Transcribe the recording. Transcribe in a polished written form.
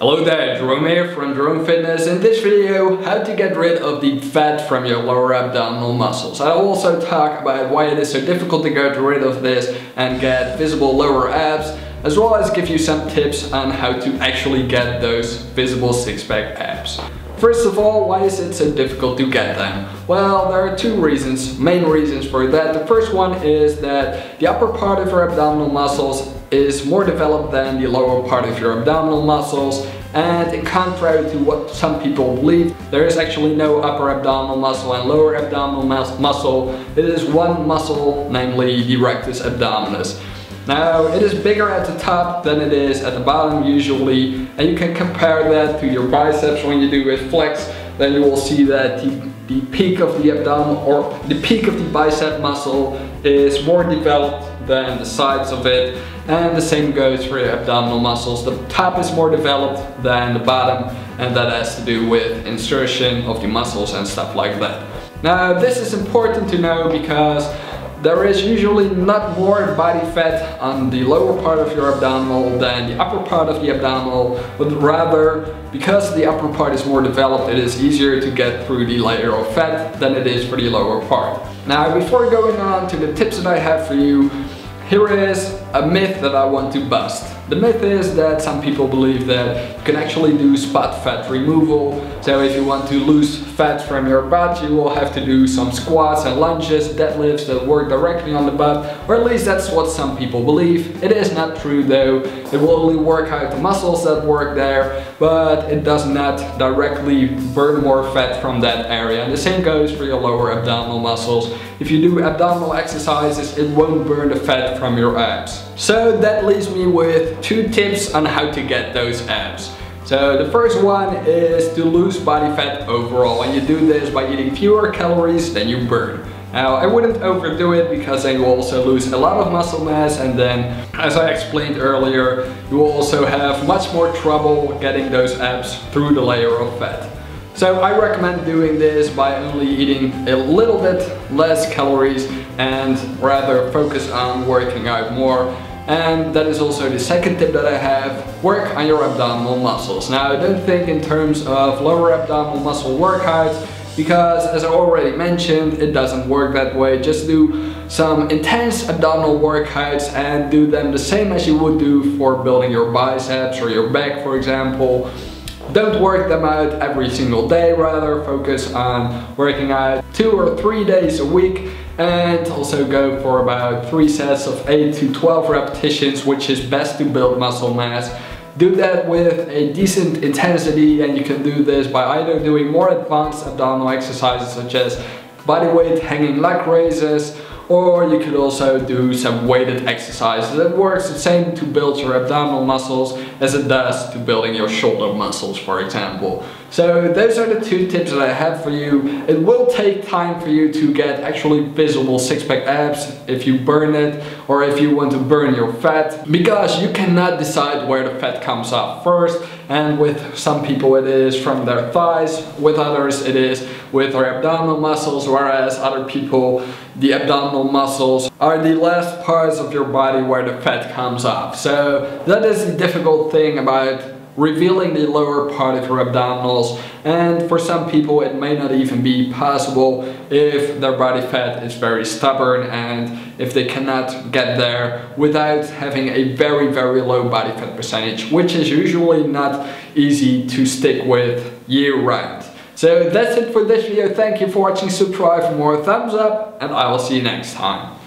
Hello there, Jerome here from JeromeFitness. In this video, how to get rid of the fat from your lower abdominal muscles. I'll also talk about why it is so difficult to get rid of this and get visible lower abs, as well as give you some tips on how to actually get those visible six-pack abs. First of all, why is it so difficult to get them? Well, there are two main reasons for that. The first one is that the upper part of your abdominal muscles is more developed than the lower part of your abdominal muscles, and in contrary to what some people believe, there is actually no upper abdominal muscle and lower abdominal muscle. It is one muscle, namely the rectus abdominis. Now, it is bigger at the top than it is at the bottom usually, and you can compare that to your biceps when you do a flex. Then you will see that the peak of the abdominal, or the peak of the bicep muscle, is more developed than the sides of it, and the same goes for your abdominal muscles. The top is more developed than the bottom, and that has to do with insertion of the muscles and stuff like that. Now, this is important to know because there is usually not more body fat on the lower part of your abdominal than the upper part of the abdominal, but rather, because the upper part is more developed, it is easier to get through the layer of fat than it is for the lower part. Now, before going on to the tips that I have for you, here is a myth that I want to bust. The myth is that some people believe that you can actually do spot fat removal. So if you want to lose fat from your butt, you will have to do some squats and lunges, deadlifts that work directly on the butt, or at least that's what some people believe. It is not true though. It will only work out the muscles that work there, but it does not directly burn more fat from that area. And the same goes for your lower abdominal muscles. If you do abdominal exercises, it won't burn the fat from your abs. So that leaves me with two tips on how to get those abs. So the first one is to lose body fat overall, and you do this by eating fewer calories than you burn. Now, I wouldn't overdo it because then you will also lose a lot of muscle mass, and then, as I explained earlier, you will also have much more trouble getting those abs through the layer of fat. So I recommend doing this by only eating a little bit less calories and rather focus on working out more. And that is also the second tip that I have: work on your abdominal muscles. Now, don't think in terms of lower abdominal muscle workouts, because as I already mentioned, it doesn't work that way. Just do some intense abdominal workouts and do them the same as you would do for building your biceps or your back, for example. Don't work them out every single day, rather focus on working out 2 or 3 days a week, and also go for about 3 sets of 8 to 12 repetitions, which is best to build muscle mass. Do that with a decent intensity, and you can do this by either doing more advanced abdominal exercises such as bodyweight hanging leg raises, or you could also do some weighted exercises. It works the same to build your abdominal muscles as it does to building your shoulder muscles, for example. So those are the two tips that I have for you. It will take time for you to get actually visible six-pack abs if you burn it, or if you want to burn your fat, because you cannot decide where the fat comes off first. And with some people it is from their thighs, with others it is with their abdominal muscles, whereas other people, the abdominal muscles are the last parts of your body where the fat comes off. So that is the difficult thing about revealing the lower part of your abdominals, and for some people it may not even be possible if their body fat is very stubborn and if they cannot get there without having a very low body fat percentage, which is usually not easy to stick with year round. So that's it for this video. Thank you for watching. Subscribe for more, thumbs up, and I will see you next time.